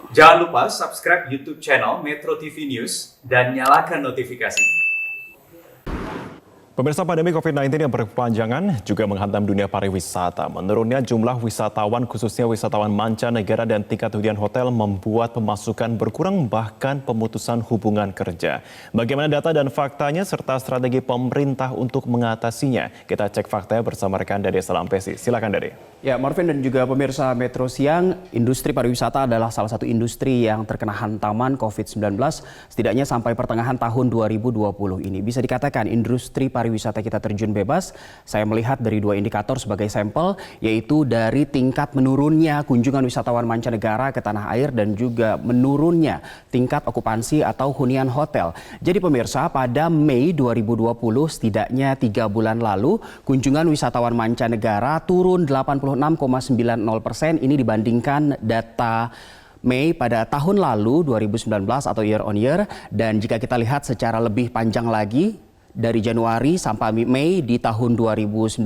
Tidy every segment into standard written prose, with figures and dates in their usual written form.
Jangan lupa subscribe YouTube channel Metro TV News dan nyalakan notifikasi. Pemirsa, pandemi COVID-19 yang berkepanjangan juga menghantam dunia pariwisata. Menurunnya jumlah wisatawan, khususnya wisatawan mancanegara dan tingkat hunian hotel membuat pemasukan berkurang, bahkan pemutusan hubungan kerja. Bagaimana data dan faktanya serta strategi pemerintah untuk mengatasinya? Kita cek faktanya bersama rekan Dede Salampesi. Silakan Dede. Ya, Marvin dan juga pemirsa Metro Siang, industri pariwisata adalah salah satu industri yang terkena hantaman COVID-19 setidaknya sampai pertengahan tahun 2020 ini. Bisa dikatakan industri pariwisata kita terjun bebas. Saya melihat dari dua indikator sebagai sampel, yaitu dari tingkat menurunnya kunjungan wisatawan mancanegara ke tanah air dan juga menurunnya tingkat okupansi atau hunian hotel. Jadi pemirsa, pada Mei 2020 setidaknya 3 bulan lalu, kunjungan wisatawan mancanegara turun 86,90% ini dibandingkan data Mei pada tahun lalu 2019 atau year on year. Dan jika kita lihat secara lebih panjang lagi, dari Januari sampai Mei di tahun 2019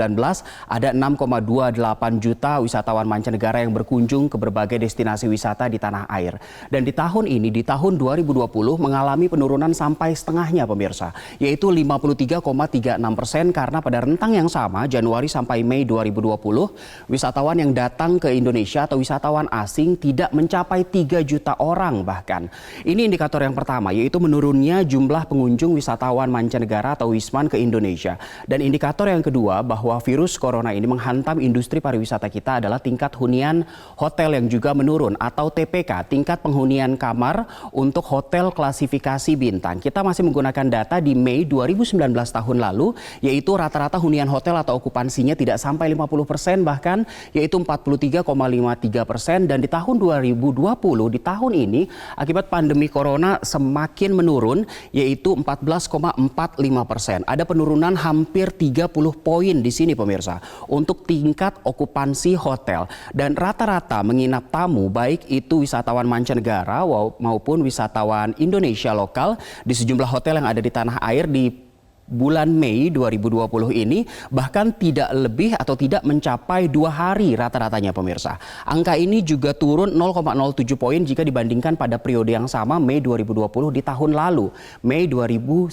ada 6,28 juta wisatawan mancanegara yang berkunjung ke berbagai destinasi wisata di tanah air. Dan di tahun ini, di tahun 2020 mengalami penurunan sampai setengahnya pemirsa, yaitu 53,36%, karena pada rentang yang sama Januari sampai Mei 2020 wisatawan yang datang ke Indonesia atau wisatawan asing tidak mencapai 3 juta orang bahkan. Ini indikator yang pertama, yaitu menurunnya jumlah pengunjung wisatawan mancanegara atau Wisman ke Indonesia. Dan indikator yang kedua bahwa virus corona ini menghantam industri pariwisata kita adalah tingkat hunian hotel yang juga menurun atau TPK, tingkat penghunian kamar untuk hotel klasifikasi bintang. Kita masih menggunakan data di Mei 2019 tahun lalu, yaitu rata-rata hunian hotel atau okupansinya tidak sampai 50% bahkan, yaitu 43,53%. Dan di tahun 2020, di tahun ini akibat pandemi corona semakin menurun, yaitu 14,45%. Ada penurunan hampir 30 poin di sini pemirsa untuk tingkat okupansi hotel. Dan rata-rata menginap tamu baik itu wisatawan mancanegara maupun wisatawan Indonesia lokal di sejumlah hotel yang ada di tanah air di bulan Mei 2020 ini bahkan tidak lebih atau tidak mencapai 2 hari rata-ratanya pemirsa. Angka ini juga turun 0,07 poin jika dibandingkan pada periode yang sama Mei 2020 di tahun lalu, Mei 2019.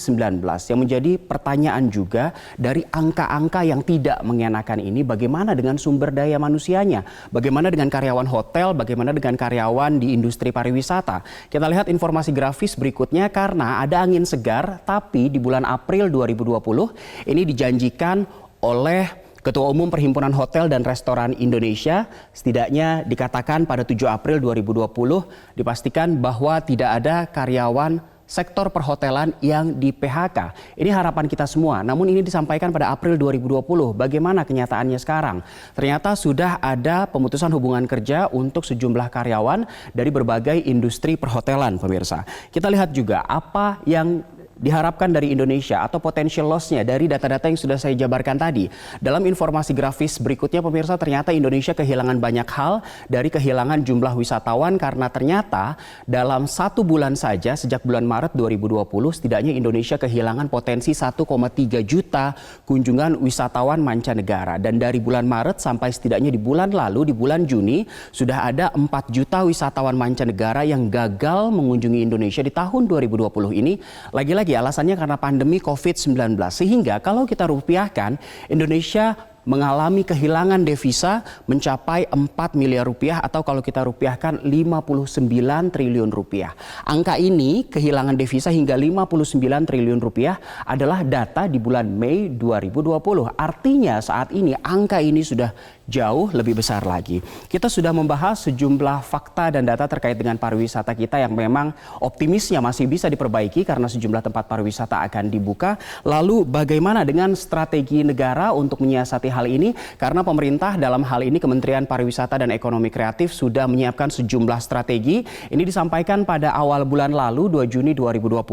Yang menjadi pertanyaan juga dari angka-angka yang tidak mengenakan ini, bagaimana dengan sumber daya manusianya? Bagaimana dengan karyawan hotel? Bagaimana dengan karyawan di industri pariwisata? Kita lihat informasi grafis berikutnya. Karena ada angin segar, tapi di bulan April 2020 ini dijanjikan oleh Ketua Umum Perhimpunan Hotel dan Restoran Indonesia, setidaknya dikatakan pada 7 April 2020 dipastikan bahwa tidak ada karyawan sektor perhotelan yang di PHK. Ini harapan kita semua, namun ini disampaikan pada April 2020. Bagaimana kenyataannya sekarang? Ternyata sudah ada pemutusan hubungan kerja untuk sejumlah karyawan dari berbagai industri perhotelan pemirsa. Kita lihat juga apa yang diharapkan dari Indonesia atau potential loss-nya dari data-data yang sudah saya jabarkan tadi. Dalam informasi grafis berikutnya pemirsa, ternyata Indonesia kehilangan banyak hal, dari kehilangan jumlah wisatawan karena ternyata dalam 1 bulan saja sejak bulan Maret 2020 setidaknya Indonesia kehilangan potensi 1,3 juta kunjungan wisatawan mancanegara. Dan dari bulan Maret sampai setidaknya di bulan lalu, di bulan Juni, sudah ada 4 juta wisatawan mancanegara yang gagal mengunjungi Indonesia di tahun 2020 ini. Lagi-lagi alasannya karena pandemi COVID-19. Sehingga kalau kita rupiahkan, Indonesia mengalami kehilangan devisa mencapai 4 miliar rupiah atau kalau kita rupiahkan 59 triliun rupiah. Angka ini kehilangan devisa hingga 59 triliun rupiah adalah data di bulan Mei 2020. Artinya saat ini angka ini sudah jauh lebih besar lagi. Kita sudah membahas sejumlah fakta dan data terkait dengan pariwisata kita yang memang optimisnya masih bisa diperbaiki karena sejumlah tempat pariwisata akan dibuka. Lalu bagaimana dengan strategi negara untuk menyiasati hal ini? Karena pemerintah dalam hal ini Kementerian Pariwisata dan Ekonomi Kreatif sudah menyiapkan sejumlah strategi. Ini disampaikan pada awal bulan lalu 2 Juni 2020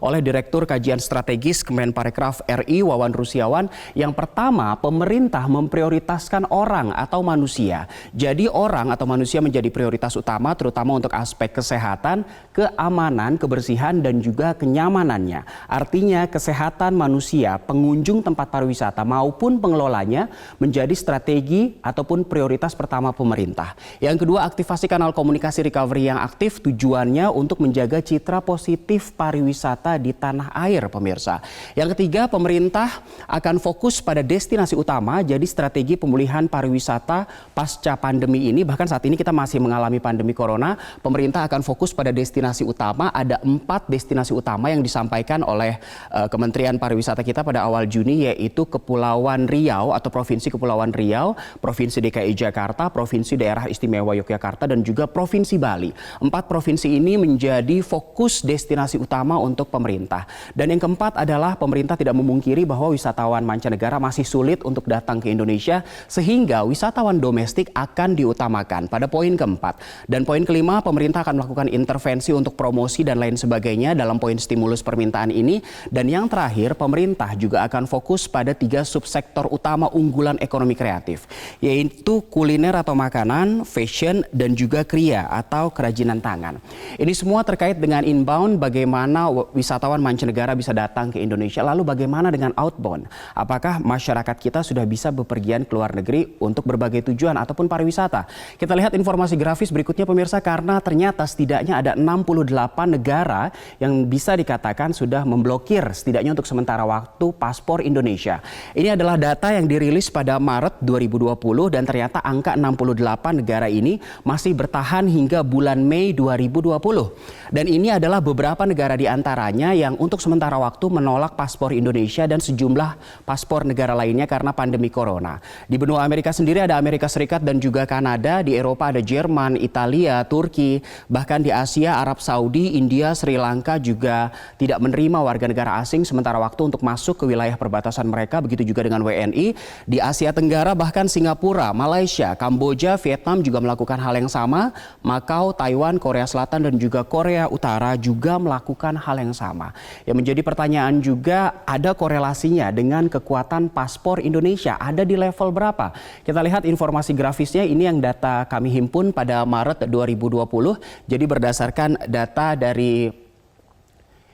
oleh Direktur Kajian Strategis Kemenparekraf RI Wawan Rusiawan. Yang pertama, pemerintah memprioritaskan orang orang atau manusia. Jadi orang atau manusia menjadi prioritas utama terutama untuk aspek kesehatan, keamanan, kebersihan dan juga kenyamanannya. Artinya kesehatan manusia, pengunjung tempat pariwisata maupun pengelolanya menjadi strategi ataupun prioritas pertama pemerintah. Yang kedua, aktivasi kanal komunikasi recovery yang aktif tujuannya untuk menjaga citra positif pariwisata di tanah air, pemirsa. Yang ketiga, pemerintah akan fokus pada destinasi utama, jadi strategi pemulihan pariwisata pasca pandemi ini. Bahkan saat ini kita masih mengalami pandemi corona, pemerintah akan fokus pada destinasi utama. Ada 4 destinasi utama yang disampaikan oleh Kementerian Pariwisata kita pada awal Juni, yaitu Kepulauan Riau atau Provinsi Kepulauan Riau, Provinsi DKI Jakarta, Provinsi Daerah Istimewa Yogyakarta, dan juga Provinsi Bali. 4 provinsi ini menjadi fokus destinasi utama untuk pemerintah. Dan yang keempat adalah pemerintah tidak memungkiri bahwa wisatawan mancanegara masih sulit untuk datang ke Indonesia, sehingga wisatawan domestik akan diutamakan pada poin keempat. Dan poin kelima, pemerintah akan melakukan intervensi untuk promosi dan lain sebagainya dalam poin stimulus permintaan ini. Dan yang terakhir, pemerintah juga akan fokus pada 3 subsektor utama unggulan ekonomi kreatif, yaitu kuliner atau makanan, fashion, dan juga kriya atau kerajinan tangan. Ini semua terkait dengan inbound, bagaimana wisatawan mancanegara bisa datang ke Indonesia. Lalu bagaimana dengan outbound? Apakah masyarakat kita sudah bisa bepergian ke luar negeri untuk berbagai tujuan ataupun pariwisata? Kita lihat informasi grafis berikutnya, pemirsa, karena ternyata setidaknya ada 68 negara yang bisa dikatakan sudah memblokir setidaknya untuk sementara waktu paspor Indonesia. Ini adalah data yang dirilis pada Maret 2020 dan ternyata angka 68 negara ini masih bertahan hingga bulan Mei 2020. Dan ini adalah beberapa negara di antaranya yang untuk sementara waktu menolak paspor Indonesia dan sejumlah paspor negara lainnya karena pandemi corona. Di benua Amerika sendiri ada Amerika Serikat dan juga Kanada, di Eropa ada Jerman, Italia, Turki, bahkan di Asia, Arab Saudi, India, Sri Lanka juga tidak menerima warga negara asing sementara waktu untuk masuk ke wilayah perbatasan mereka, begitu juga dengan WNI. Di Asia Tenggara bahkan Singapura, Malaysia, Kamboja, Vietnam juga melakukan hal yang sama. Makau, Taiwan, Korea Selatan dan juga Korea Utara juga melakukan hal yang sama. Yang menjadi pertanyaan juga, ada korelasinya dengan kekuatan paspor Indonesia, ada di level berapa? Kita lihat informasi grafisnya, ini yang data kami himpun pada Maret 2020. Jadi berdasarkan data dari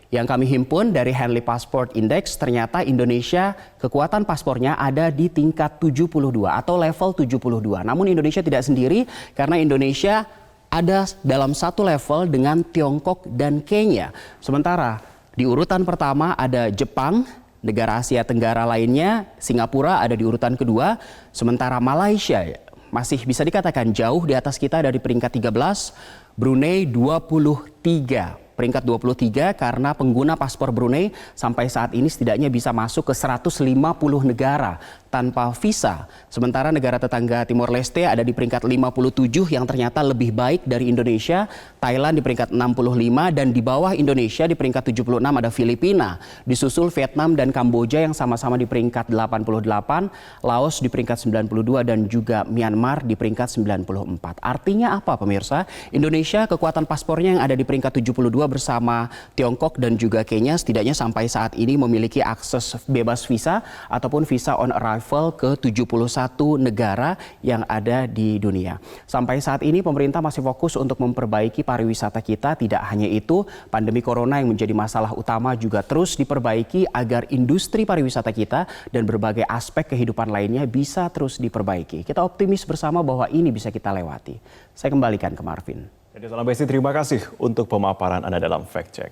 yang kami himpun dari Henley Passport Index, ternyata Indonesia kekuatan paspornya ada di tingkat 72 atau level 72. Namun Indonesia tidak sendiri karena Indonesia ada dalam satu level dengan Tiongkok dan Kenya. Sementara di urutan pertama ada Jepang, negara Asia Tenggara lainnya, Singapura ada di urutan kedua, sementara Malaysia masih bisa dikatakan jauh di atas kita dari peringkat 13, Brunei 23. Peringkat 23 karena pengguna paspor Brunei sampai saat ini setidaknya bisa masuk ke 150 negara tanpa visa. Sementara negara tetangga Timor Leste ada di peringkat 57 yang ternyata lebih baik dari Indonesia. Thailand di peringkat 65 dan di bawah Indonesia di peringkat 76 ada Filipina. Disusul Vietnam dan Kamboja yang sama-sama di peringkat 88, Laos di peringkat 92 dan juga Myanmar di peringkat 94. Artinya apa, pemirsa? Indonesia kekuatan paspornya yang ada di peringkat 72 bersama Tiongkok dan juga Kenya setidaknya sampai saat ini memiliki akses bebas visa ataupun visa on arrival ke 71 negara yang ada di dunia. Sampai saat ini pemerintah masih fokus untuk memperbaiki pariwisata kita. Tidak hanya itu, pandemi corona yang menjadi masalah utama juga terus diperbaiki agar industri pariwisata kita dan berbagai aspek kehidupan lainnya bisa terus diperbaiki. Kita optimis bersama bahwa ini bisa kita lewati. Saya kembalikan ke Marvin. Jadi Salam Besti, terima kasih untuk pemaparan Anda dalam Fact Check.